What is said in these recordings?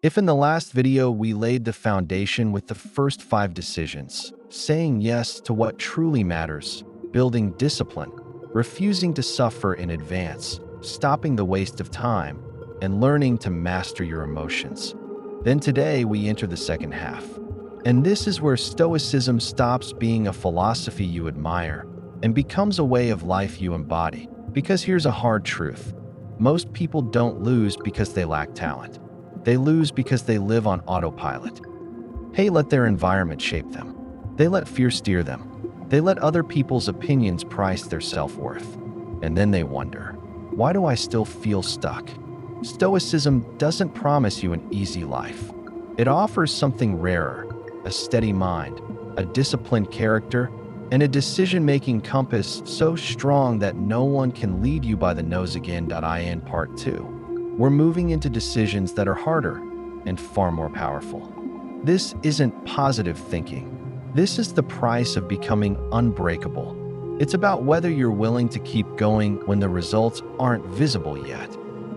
If in the last video we laid the foundation with the first 5 decisions, saying yes to what truly matters, building discipline, refusing to suffer in advance, stopping the waste of time, and learning to master your emotions, then today we enter the second half. And this is where Stoicism stops being a philosophy you admire and becomes a way of life you embody. Because here's a hard truth. Most people don't lose because they lack talent. They lose because they live on autopilot. They let their environment shape them. They let fear steer them. They let other people's opinions price their self-worth. And then they wonder, why do I still feel stuck? Stoicism doesn't promise you an easy life. It offers something rarer, a steady mind, a disciplined character, and a decision-making compass so strong that no one can lead you by the nose again. In part 2. We're moving into decisions that are harder and far more powerful. This isn't positive thinking. This is the price of becoming unbreakable. It's about whether you're willing to keep going when the results aren't visible yet,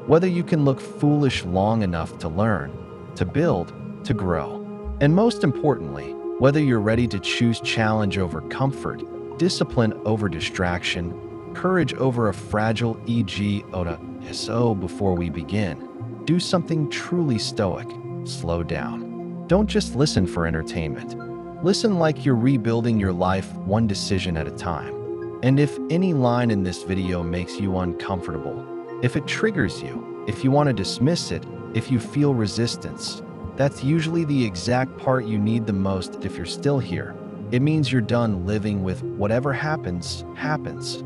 whether you can look foolish long enough to learn, to build, to grow, and most importantly, whether you're ready to choose challenge over comfort, discipline over distraction, courage over a fragile ego. So before we begin, do something truly stoic. Slow down. Don't just listen for entertainment. Listen like you're rebuilding your life one decision at a time. And if any line in this video makes you uncomfortable, if it triggers you, if you want to dismiss it, if you feel resistance, that's usually the exact part you need the most. If you're still here, it means you're done living with whatever happens, happens.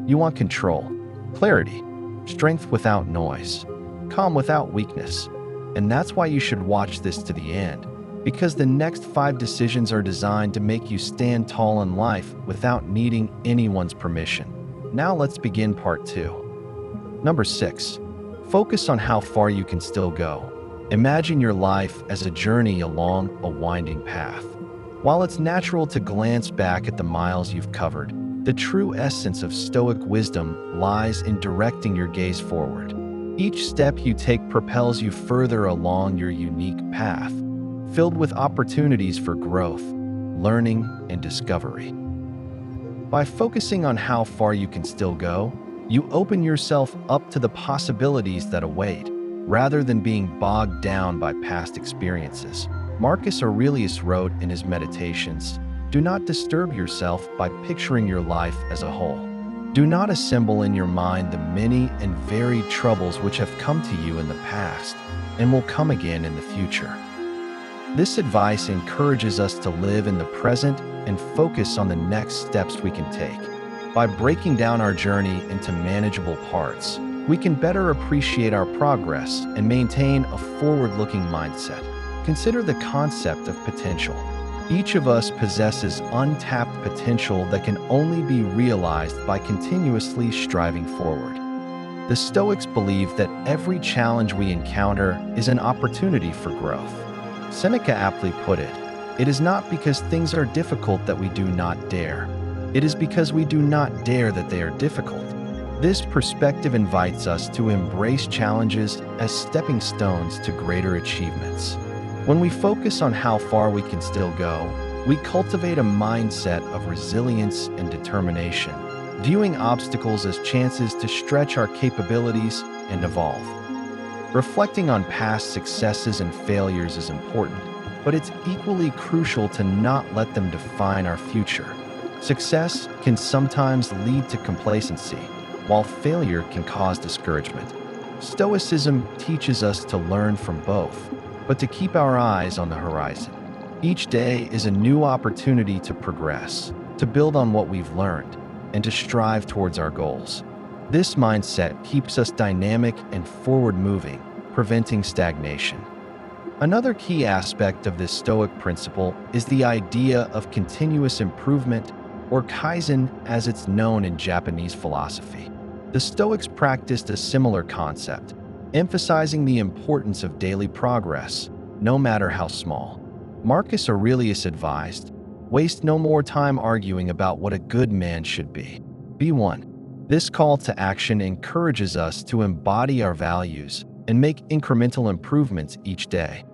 You want control, clarity, strength without noise, calm without weakness. And that's why you should watch this to the end, because the next 5 decisions are designed to make you stand tall in life without needing anyone's permission. Now let's begin part 2. Number 6. Focus on how far you can still go. Imagine your life as a journey along a winding path. While it's natural to glance back at the miles you've covered, the true essence of Stoic wisdom lies in directing your gaze forward. Each step you take propels you further along your unique path, filled with opportunities for growth, learning, and discovery. By focusing on how far you can still go, you open yourself up to the possibilities that await, rather than being bogged down by past experiences. Marcus Aurelius wrote in his Meditations, "Do not disturb yourself by picturing your life as a whole. Do not assemble in your mind the many and varied troubles which have come to you in the past and will come again in the future." This advice encourages us to live in the present and focus on the next steps we can take. By breaking down our journey into manageable parts, we can better appreciate our progress and maintain a forward-looking mindset. Consider the concept of potential. Each of us possesses untapped potential that can only be realized by continuously striving forward. The Stoics believe that every challenge we encounter is an opportunity for growth. Seneca aptly put it, "It is not because things are difficult that we do not dare. It is because we do not dare that they are difficult." This perspective invites us to embrace challenges as stepping stones to greater achievements. When we focus on how far we can still go, we cultivate a mindset of resilience and determination, viewing obstacles as chances to stretch our capabilities and evolve. Reflecting on past successes and failures is important, but it's equally crucial to not let them define our future. Success can sometimes lead to complacency, while failure can cause discouragement. Stoicism teaches us to learn from both, but to keep our eyes on the horizon. Each day is a new opportunity to progress, to build on what we've learned, and to strive towards our goals. This mindset keeps us dynamic and forward-moving, preventing stagnation. Another key aspect of this Stoic principle is the idea of continuous improvement, or Kaizen as it's known in Japanese philosophy. The Stoics practiced a similar concept, emphasizing the importance of daily progress, no matter how small. Marcus Aurelius advised, "Waste no more time arguing about what a good man should be. Be one." This call to action encourages us to embody our values and make incremental improvements each day.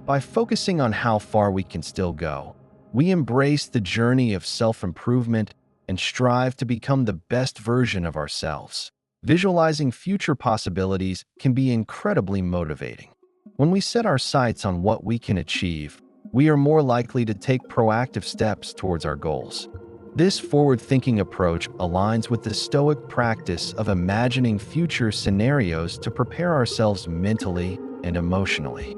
By focusing on how far we can still go, we embrace the journey of self-improvement and strive to become the best version of ourselves. Visualizing future possibilities can be incredibly motivating. When we set our sights on what we can achieve, we are more likely to take proactive steps towards our goals. This forward-thinking approach aligns with the Stoic practice of imagining future scenarios to prepare ourselves mentally and emotionally.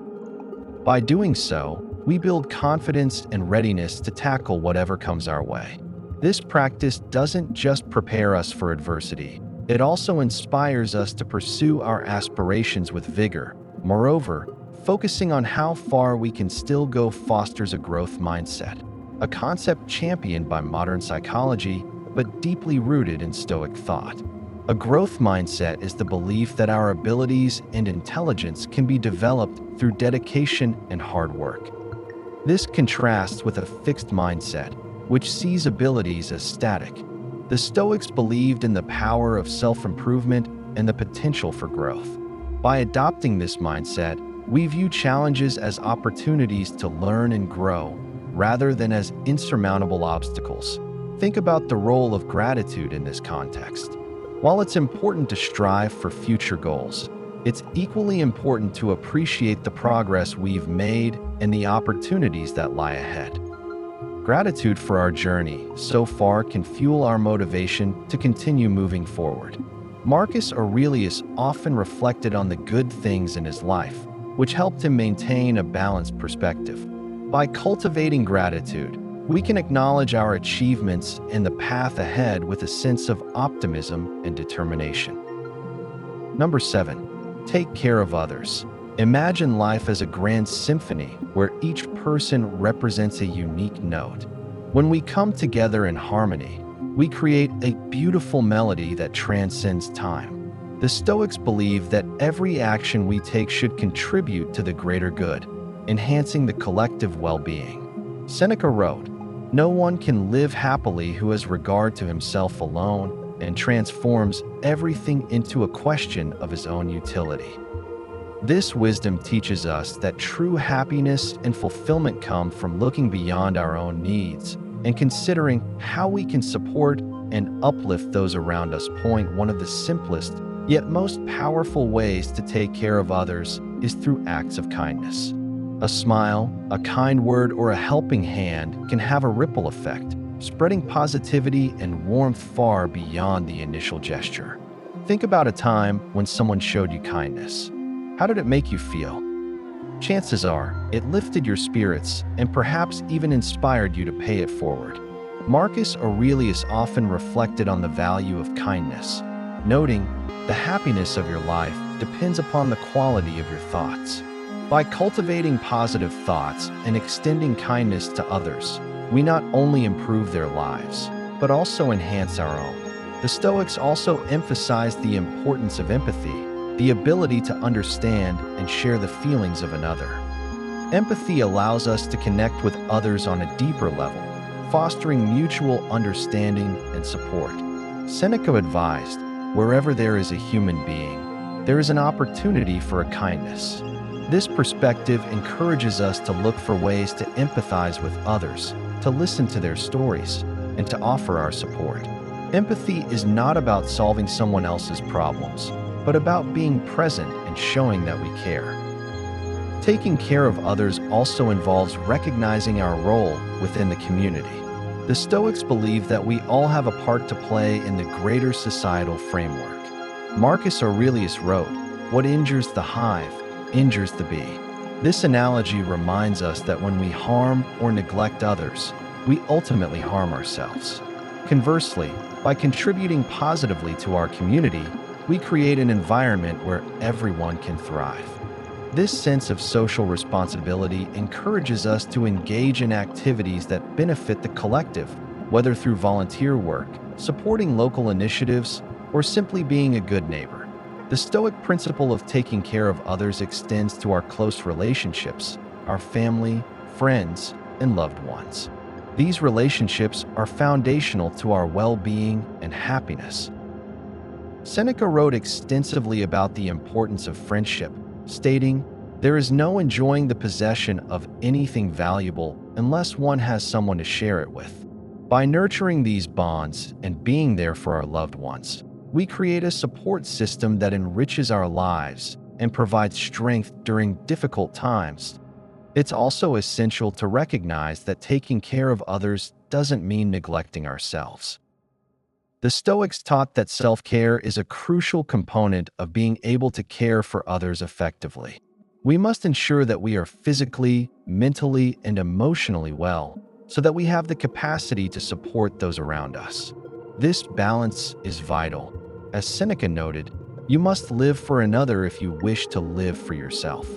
By doing so, we build confidence and readiness to tackle whatever comes our way. This practice doesn't just prepare us for adversity, it also inspires us to pursue our aspirations with vigor. Moreover, focusing on how far we can still go fosters a growth mindset, a concept championed by modern psychology but deeply rooted in Stoic thought. A growth mindset is the belief that our abilities and intelligence can be developed through dedication and hard work. This contrasts with a fixed mindset, which sees abilities as static. The Stoics believed in the power of self-improvement and the potential for growth. By adopting this mindset, we view challenges as opportunities to learn and grow, rather than as insurmountable obstacles. Think about the role of gratitude in this context. While it's important to strive for future goals, it's equally important to appreciate the progress we've made and the opportunities that lie ahead. Gratitude for our journey so far can fuel our motivation to continue moving forward. Marcus Aurelius often reflected on the good things in his life, which helped him maintain a balanced perspective. By cultivating gratitude, we can acknowledge our achievements and the path ahead with a sense of optimism and determination. Number 7. Take care of others. Imagine life as a grand symphony where each person represents a unique note. When we come together in harmony, we create a beautiful melody that transcends time. The Stoics believe that every action we take should contribute to the greater good, enhancing the collective well-being. Seneca wrote, "No one can live happily who has regard to himself alone and transforms everything into a question of his own utility." This wisdom teaches us that true happiness and fulfillment come from looking beyond our own needs and considering how we can support and uplift those around us. One of the simplest yet most powerful ways to take care of others is through acts of kindness. A smile, a kind word, or a helping hand can have a ripple effect, spreading positivity and warmth far beyond the initial gesture. Think about a time when someone showed you kindness. How did it make you feel? Chances are, it lifted your spirits and perhaps even inspired you to pay it forward. Marcus Aurelius often reflected on the value of kindness, noting, "The happiness of your life depends upon the quality of your thoughts." By cultivating positive thoughts and extending kindness to others, we not only improve their lives, but also enhance our own. The Stoics also emphasize the importance of empathy, the ability to understand and share the feelings of another. Empathy allows us to connect with others on a deeper level, fostering mutual understanding and support. Seneca advised, "Wherever there is a human being, there is an opportunity for a kindness." This perspective encourages us to look for ways to empathize with others, to listen to their stories, and to offer our support. Empathy is not about solving someone else's problems, but about being present and showing that we care. Taking care of others also involves recognizing our role within the community. The Stoics believe that we all have a part to play in the greater societal framework. Marcus Aurelius wrote, "What injures the hive, injures the bee." This analogy reminds us that when we harm or neglect others, we ultimately harm ourselves. Conversely, by contributing positively to our community, we create an environment where everyone can thrive. This sense of social responsibility encourages us to engage in activities that benefit the collective, whether through volunteer work, supporting local initiatives, or simply being a good neighbor. The Stoic principle of taking care of others extends to our close relationships, our family, friends, and loved ones. These relationships are foundational to our well-being and happiness. Seneca wrote extensively about the importance of friendship, stating, "There is no enjoying the possession of anything valuable unless one has someone to share it with." By nurturing these bonds and being there for our loved ones, we create a support system that enriches our lives and provides strength during difficult times. It's also essential to recognize that taking care of others doesn't mean neglecting ourselves. The Stoics taught that self-care is a crucial component of being able to care for others effectively. We must ensure that we are physically, mentally, and emotionally well, so that we have the capacity to support those around us. This balance is vital. As Seneca noted, you must live for another if you wish to live for yourself.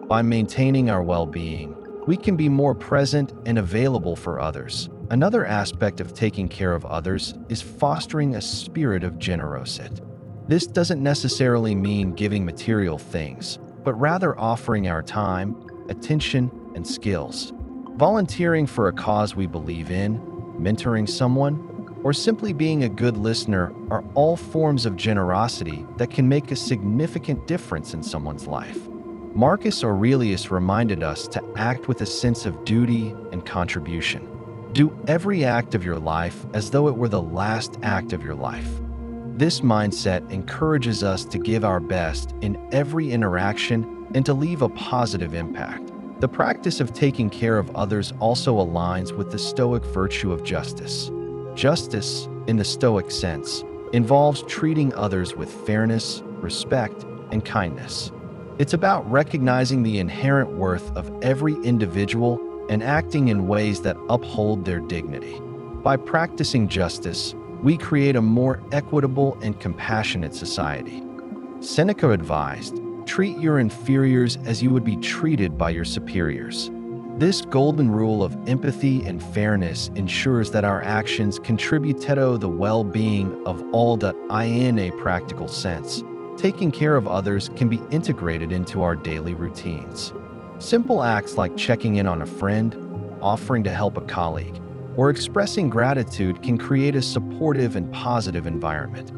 By maintaining our well-being, we can be more present and available for others. Another aspect of taking care of others is fostering a spirit of generosity. This doesn't necessarily mean giving material things, but rather offering our time, attention, and skills. Volunteering for a cause we believe in, mentoring someone, or simply being a good listener are all forms of generosity that can make a significant difference in someone's life. Marcus Aurelius reminded us to act with a sense of duty and contribution. Do every act of your life as though it were the last act of your life. This mindset encourages us to give our best in every interaction and to leave a positive impact. The practice of taking care of others also aligns with the Stoic virtue of justice. Justice, in the Stoic sense, involves treating others with fairness, respect, and kindness. It's about recognizing the inherent worth of every individual and acting in ways that uphold their dignity. By practicing justice, we create a more equitable and compassionate society. Seneca advised, "Treat your inferiors as you would be treated by your superiors." This golden rule of empathy and fairness ensures that our actions contribute to the well-being of all that in a practical sense. Taking care of others can be integrated into our daily routines. Simple acts like checking in on a friend, offering to help a colleague, or expressing gratitude can create a supportive and positive environment.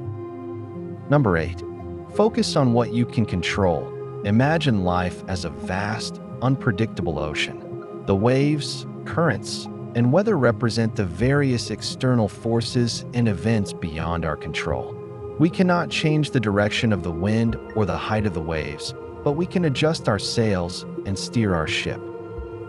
Number 8. Focus on what you can control. Imagine life as a vast, unpredictable ocean. The waves, currents, and weather represent the various external forces and events beyond our control. We cannot change the direction of the wind or the height of the waves, but we can adjust our sails and steer our ship.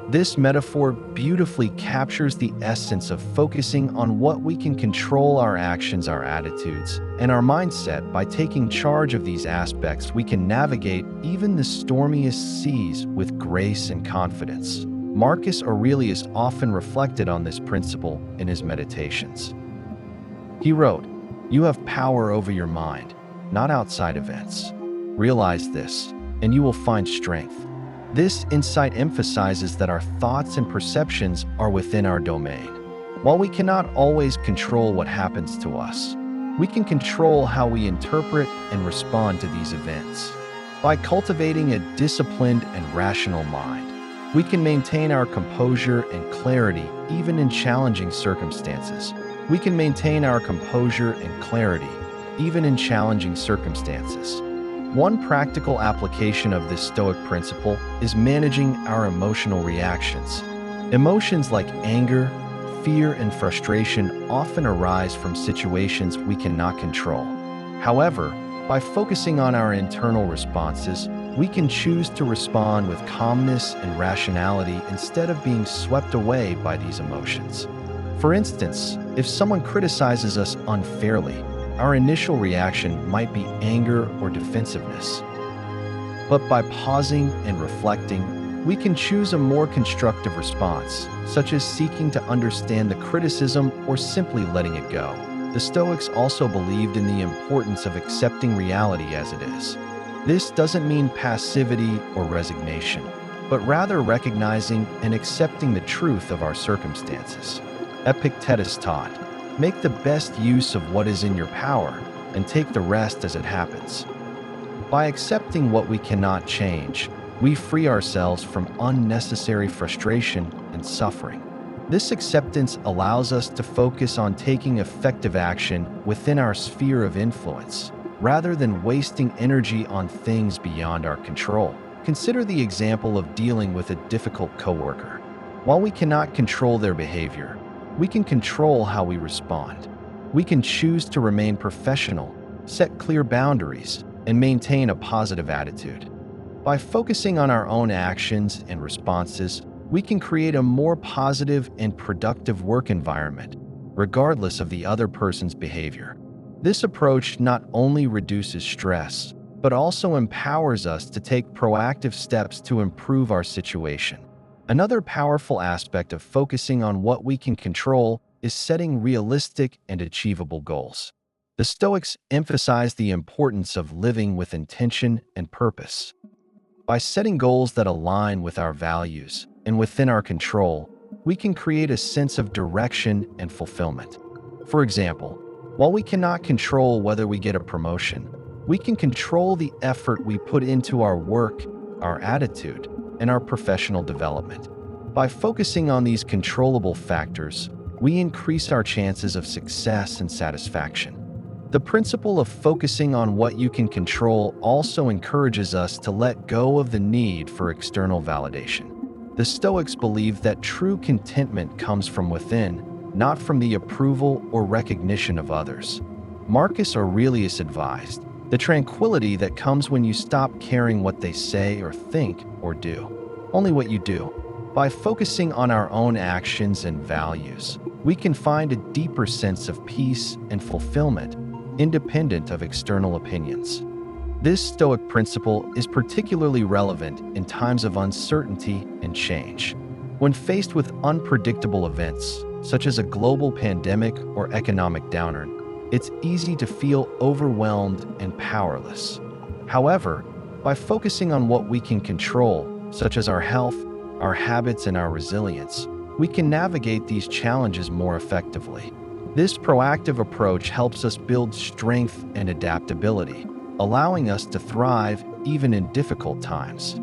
This metaphor beautifully captures the essence of focusing on what we can control: our actions, our attitudes, and our mindset. By taking charge of these aspects, we can navigate even the stormiest seas with grace and confidence. Marcus Aurelius often reflected on this principle in his meditations. He wrote, "You have power over your mind, not outside events. Realize this, and you will find strength." This insight emphasizes that our thoughts and perceptions are within our domain. While we cannot always control what happens to us, we can control how we interpret and respond to these events. By cultivating a disciplined and rational mind, we can maintain our composure and clarity even in challenging circumstances. We can maintain our composure and clarity even in challenging circumstances. One practical application of this Stoic principle is managing our emotional reactions. Emotions like anger, fear, and frustration often arise from situations we cannot control. However, by focusing on our internal responses, we can choose to respond with calmness and rationality instead of being swept away by these emotions. For instance, if someone criticizes us unfairly, our initial reaction might be anger or defensiveness. But by pausing and reflecting, we can choose a more constructive response, such as seeking to understand the criticism or simply letting it go. The Stoics also believed in the importance of accepting reality as it is. This doesn't mean passivity or resignation, but rather recognizing and accepting the truth of our circumstances. Epictetus taught, "Make the best use of what is in your power, and take the rest as it happens." By accepting what we cannot change, we free ourselves from unnecessary frustration and suffering. This acceptance allows us to focus on taking effective action within our sphere of influence, rather than wasting energy on things beyond our control. Consider the example of dealing with a difficult coworker. While we cannot control their behavior, we can control how we respond. We can choose to remain professional, set clear boundaries, and maintain a positive attitude. By focusing on our own actions and responses, we can create a more positive and productive work environment, regardless of the other person's behavior. This approach not only reduces stress, but also empowers us to take proactive steps to improve our situation. Another powerful aspect of focusing on what we can control is setting realistic and achievable goals. The Stoics emphasize the importance of living with intention and purpose. By setting goals that align with our values and within our control, we can create a sense of direction and fulfillment. For example, while we cannot control whether we get a promotion, we can control the effort we put into our work, our attitude, and our professional development. By focusing on these controllable factors, we increase our chances of success and satisfaction. The principle of focusing on what you can control also encourages us to let go of the need for external validation. The Stoics believe that true contentment comes from within, not from the approval or recognition of others. Marcus Aurelius advised, "The tranquility that comes when you stop caring what they say or think or do, only what you do." By focusing on our own actions and values, we can find a deeper sense of peace and fulfillment, independent of external opinions. This Stoic principle is particularly relevant in times of uncertainty and change. When faced with unpredictable events, such as a global pandemic or economic downturn, it's easy to feel overwhelmed and powerless. However, by focusing on what we can control, such as our health, our habits, and our resilience, we can navigate these challenges more effectively. This proactive approach helps us build strength and adaptability, allowing us to thrive even in difficult times.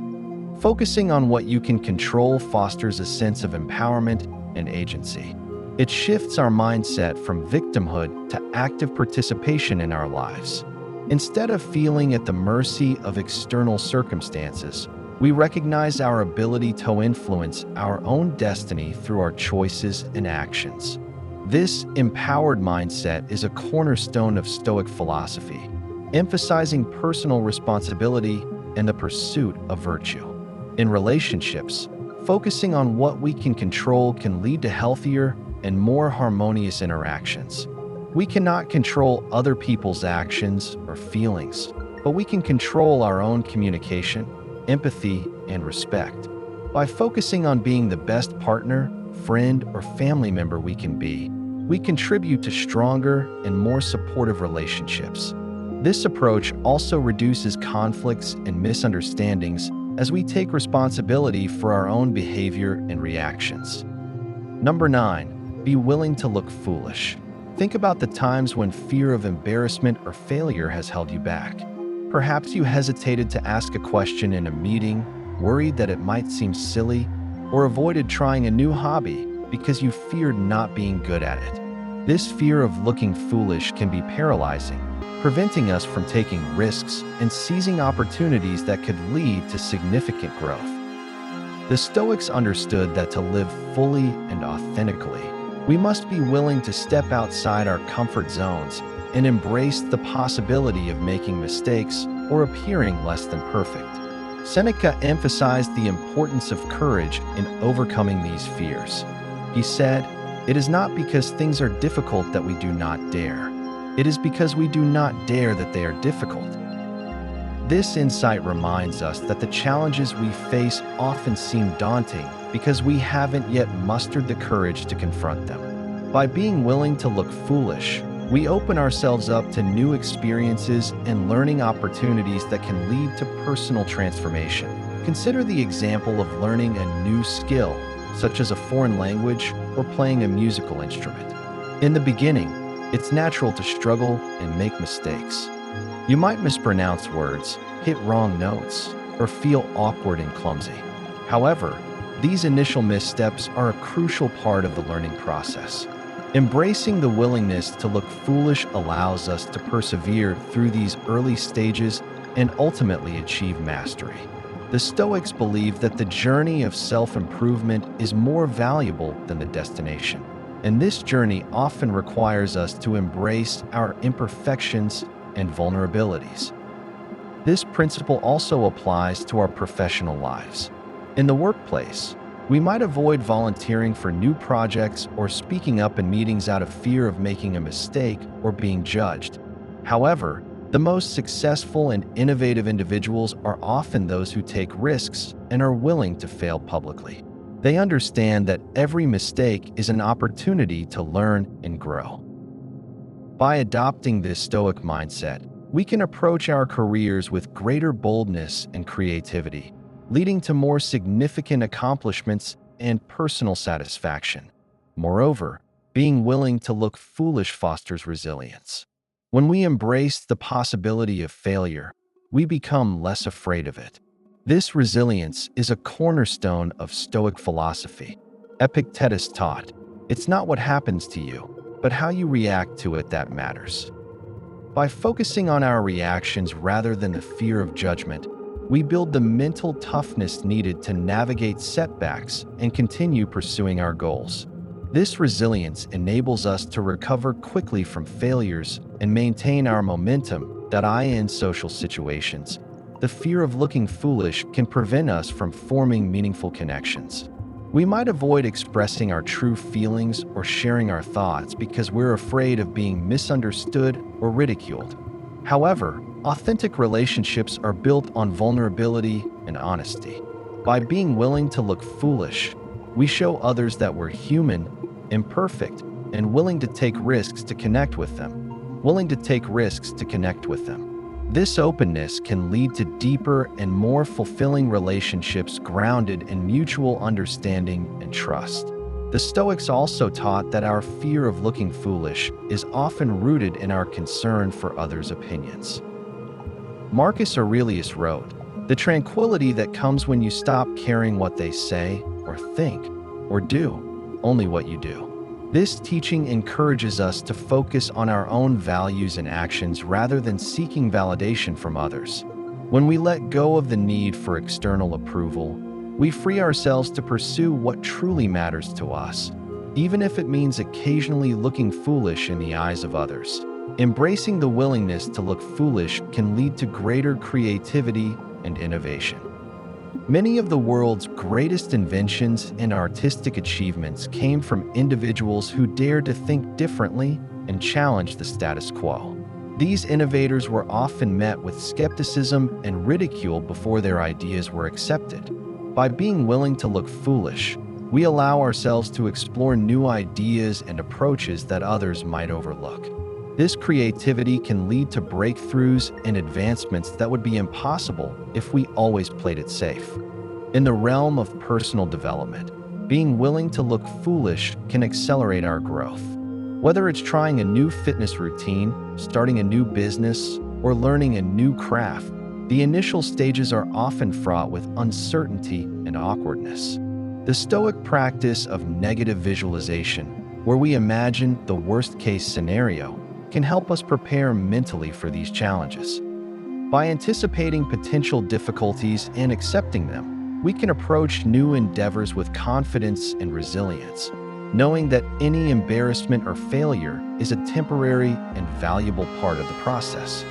Focusing on what you can control fosters a sense of empowerment and agency. It shifts our mindset from victimhood to active participation in our lives. Instead of feeling at the mercy of external circumstances, we recognize our ability to influence our own destiny through our choices and actions. This empowered mindset is a cornerstone of Stoic philosophy, emphasizing personal responsibility and the pursuit of virtue. In relationships, focusing on what we can control can lead to healthier and more harmonious interactions. We cannot control other people's actions or feelings, but we can control our own communication, empathy, and respect. By focusing on being the best partner, friend, or family member we can be, we contribute to stronger and more supportive relationships. This approach also reduces conflicts and misunderstandings as we take responsibility for our own behavior and reactions. Number 9, be willing to look foolish. Think about the times when fear of embarrassment or failure has held you back. Perhaps you hesitated to ask a question in a meeting, worried that it might seem silly, or avoided trying a new hobby because you feared not being good at it. This fear of looking foolish can be paralyzing, preventing us from taking risks and seizing opportunities that could lead to significant growth. The Stoics understood that to live fully and authentically, we must be willing to step outside our comfort zones and embrace the possibility of making mistakes or appearing less than perfect. Seneca emphasized the importance of courage in overcoming these fears. He said, "It is not because things are difficult that we do not dare. It is because we do not dare that they are difficult." This insight reminds us that the challenges we face often seem daunting because we haven't yet mustered the courage to confront them. By being willing to look foolish, we open ourselves up to new experiences and learning opportunities that can lead to personal transformation. Consider the example of learning a new skill, such as a foreign language or playing a musical instrument. In the beginning, it's natural to struggle and make mistakes. You might mispronounce words, hit wrong notes, or feel awkward and clumsy. However, these initial missteps are a crucial part of the learning process. Embracing the willingness to look foolish allows us to persevere through these early stages and ultimately achieve mastery. The Stoics believe that the journey of self-improvement is more valuable than the destination, and this journey often requires us to embrace our imperfections and vulnerabilities. This principle also applies to our professional lives. In the workplace, we might avoid volunteering for new projects or speaking up in meetings out of fear of making a mistake or being judged. However, the most successful and innovative individuals are often those who take risks and are willing to fail publicly. They understand that every mistake is an opportunity to learn and grow. By adopting this Stoic mindset, we can approach our careers with greater boldness and creativity, leading to more significant accomplishments and personal satisfaction. Moreover, being willing to look foolish fosters resilience. When we embrace the possibility of failure, we become less afraid of it. This resilience is a cornerstone of Stoic philosophy. Epictetus taught, "It's not what happens to you, but how you react to it that matters." By focusing on our reactions rather than the fear of judgment, we build the mental toughness needed to navigate setbacks and continue pursuing our goals. This resilience enables us to recover quickly from failures and maintain our momentum in social situations. The fear of looking foolish can prevent us from forming meaningful connections. We might avoid expressing our true feelings or sharing our thoughts because we're afraid of being misunderstood or ridiculed. However, authentic relationships are built on vulnerability and honesty. By being willing to look foolish, we show others that we're human, imperfect, and willing to take risks to connect with them. This openness can lead to deeper and more fulfilling relationships grounded in mutual understanding and trust. The Stoics also taught that our fear of looking foolish is often rooted in our concern for others' opinions. Marcus Aurelius wrote, "The tranquility that comes when you stop caring what they say or think or do, only what you do." This teaching encourages us to focus on our own values and actions rather than seeking validation from others. When we let go of the need for external approval, we free ourselves to pursue what truly matters to us, even if it means occasionally looking foolish in the eyes of others. Embracing the willingness to look foolish can lead to greater creativity and innovation. Many of the world's greatest inventions and artistic achievements came from individuals who dared to think differently and challenge the status quo. These innovators were often met with skepticism and ridicule before their ideas were accepted. By being willing to look foolish, we allow ourselves to explore new ideas and approaches that others might overlook. This creativity can lead to breakthroughs and advancements that would be impossible if we always played it safe. In the realm of personal development, being willing to look foolish can accelerate our growth. Whether it's trying a new fitness routine, starting a new business, or learning a new craft, the initial stages are often fraught with uncertainty and awkwardness. The Stoic practice of negative visualization, where we imagine the worst-case scenario, can help us prepare mentally for these challenges. By anticipating potential difficulties and accepting them, we can approach new endeavors with confidence and resilience, knowing that any embarrassment or failure is a temporary and valuable part of the process.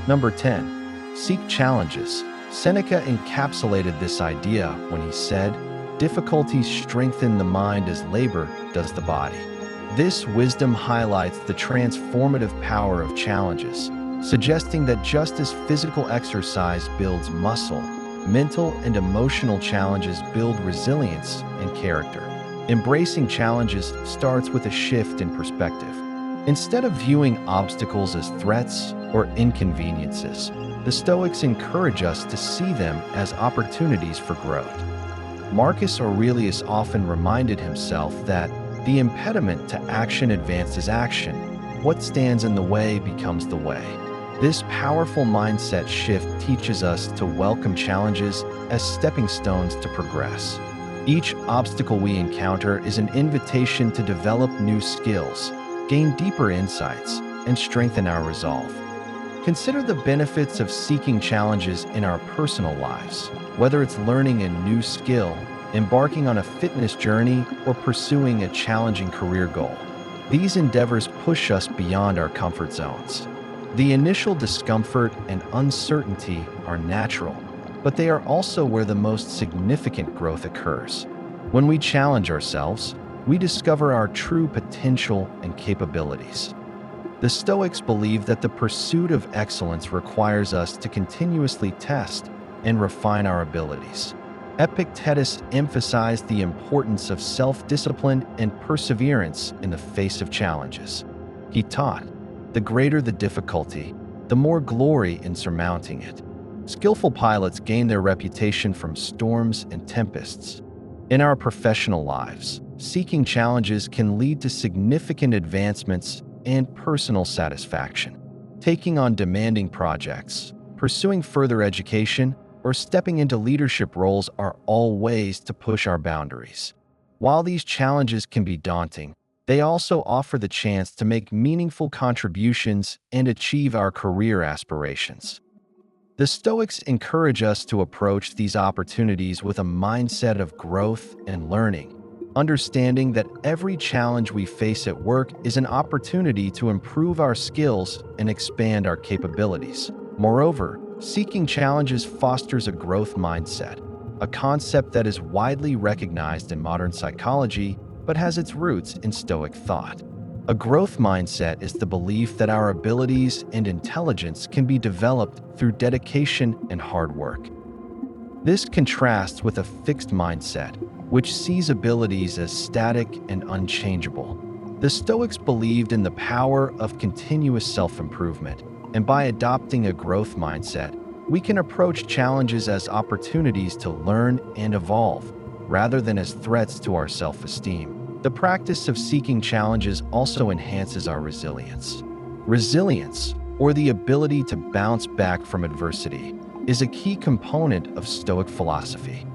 Number 10. Seek challenges. Seneca encapsulated this idea when he said, "Difficulties strengthen the mind as labor does the body." This wisdom highlights the transformative power of challenges, suggesting that just as physical exercise builds muscle, mental and emotional challenges build resilience and character. Embracing challenges starts with a shift in perspective. Instead of viewing obstacles as threats or inconveniences, the Stoics encourage us to see them as opportunities for growth. Marcus Aurelius often reminded himself that the impediment to action advances action. What stands in the way becomes the way. This powerful mindset shift teaches us to welcome challenges as stepping stones to progress. Each obstacle we encounter is an invitation to develop new skills, gain deeper insights, and strengthen our resolve. Consider the benefits of seeking challenges in our personal lives, whether it's learning a new skill, embarking on a fitness journey, or pursuing a challenging career goal. These endeavors push us beyond our comfort zones. The initial discomfort and uncertainty are natural, but they are also where the most significant growth occurs. When we challenge ourselves, we discover our true potential and capabilities. The Stoics believe that the pursuit of excellence requires us to continuously test and refine our abilities. Epictetus emphasized the importance of self-discipline and perseverance in the face of challenges. He taught, the greater the difficulty, the more glory in surmounting it. Skillful pilots gain their reputation from storms and tempests. In our professional lives, seeking challenges can lead to significant advancements and personal satisfaction. Taking on demanding projects, pursuing further education, or stepping into leadership roles are all ways to push our boundaries. While these challenges can be daunting, they also offer the chance to make meaningful contributions and achieve our career aspirations. The Stoics encourage us to approach these opportunities with a mindset of growth and learning, understanding that every challenge we face at work is an opportunity to improve our skills and expand our capabilities. Moreover, seeking challenges fosters a growth mindset, a concept that is widely recognized in modern psychology but has its roots in Stoic thought. A growth mindset is the belief that our abilities and intelligence can be developed through dedication and hard work. This contrasts with a fixed mindset, which sees abilities as static and unchangeable. The Stoics believed in the power of continuous self-improvement, and by adopting a growth mindset, we can approach challenges as opportunities to learn and evolve, rather than as threats to our self-esteem. The practice of seeking challenges also enhances our resilience. Resilience, or the ability to bounce back from adversity, is a key component of Stoic philosophy.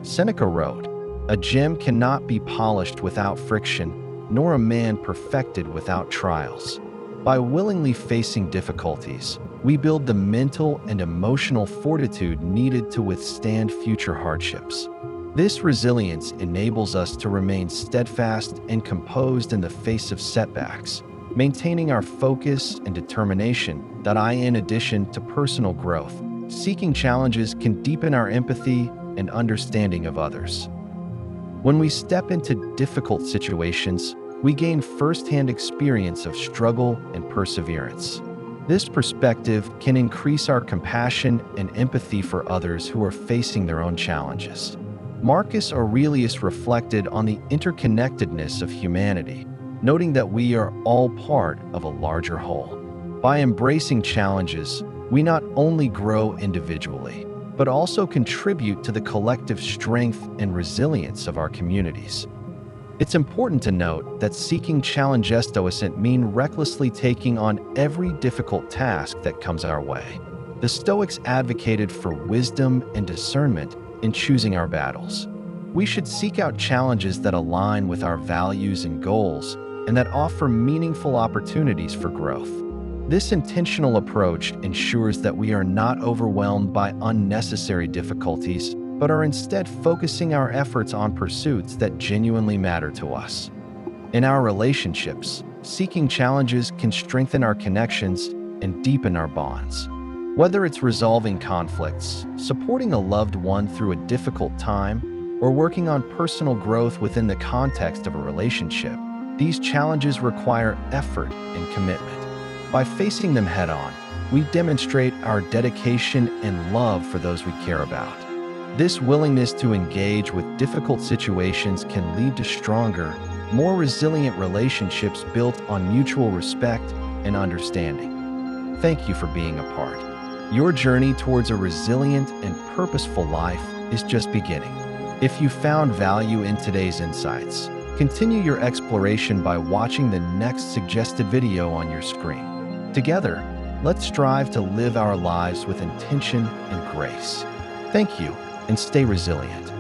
Seneca wrote, "A gem cannot be polished without friction, nor a man perfected without trials." By willingly facing difficulties, we build the mental and emotional fortitude needed to withstand future hardships. This resilience enables us to remain steadfast and composed in the face of setbacks, maintaining our focus and determination that in addition to personal growth, seeking challenges can deepen our empathy and understanding of others. When we step into difficult situations, we gain firsthand experience of struggle and perseverance. This perspective can increase our compassion and empathy for others who are facing their own challenges. Marcus Aurelius reflected on the interconnectedness of humanity, noting that we are all part of a larger whole. By embracing challenges, we not only grow individually, but also contribute to the collective strength and resilience of our communities. It's important to note that seeking challenges doesn't mean recklessly taking on every difficult task that comes our way. The Stoics advocated for wisdom and discernment in choosing our battles. We should seek out challenges that align with our values and goals and that offer meaningful opportunities for growth. This intentional approach ensures that we are not overwhelmed by unnecessary difficulties, but are instead focusing our efforts on pursuits that genuinely matter to us. In our relationships, seeking challenges can strengthen our connections and deepen our bonds. Whether it's resolving conflicts, supporting a loved one through a difficult time, or working on personal growth within the context of a relationship, these challenges require effort and commitment. By facing them head-on, we demonstrate our dedication and love for those we care about. This willingness to engage with difficult situations can lead to stronger, more resilient relationships built on mutual respect and understanding. Thank you for being a part. Your journey towards a resilient and purposeful life is just beginning. If you found value in today's insights, continue your exploration by watching the next suggested video on your screen. Together, let's strive to live our lives with intention and grace. Thank you, and stay resilient.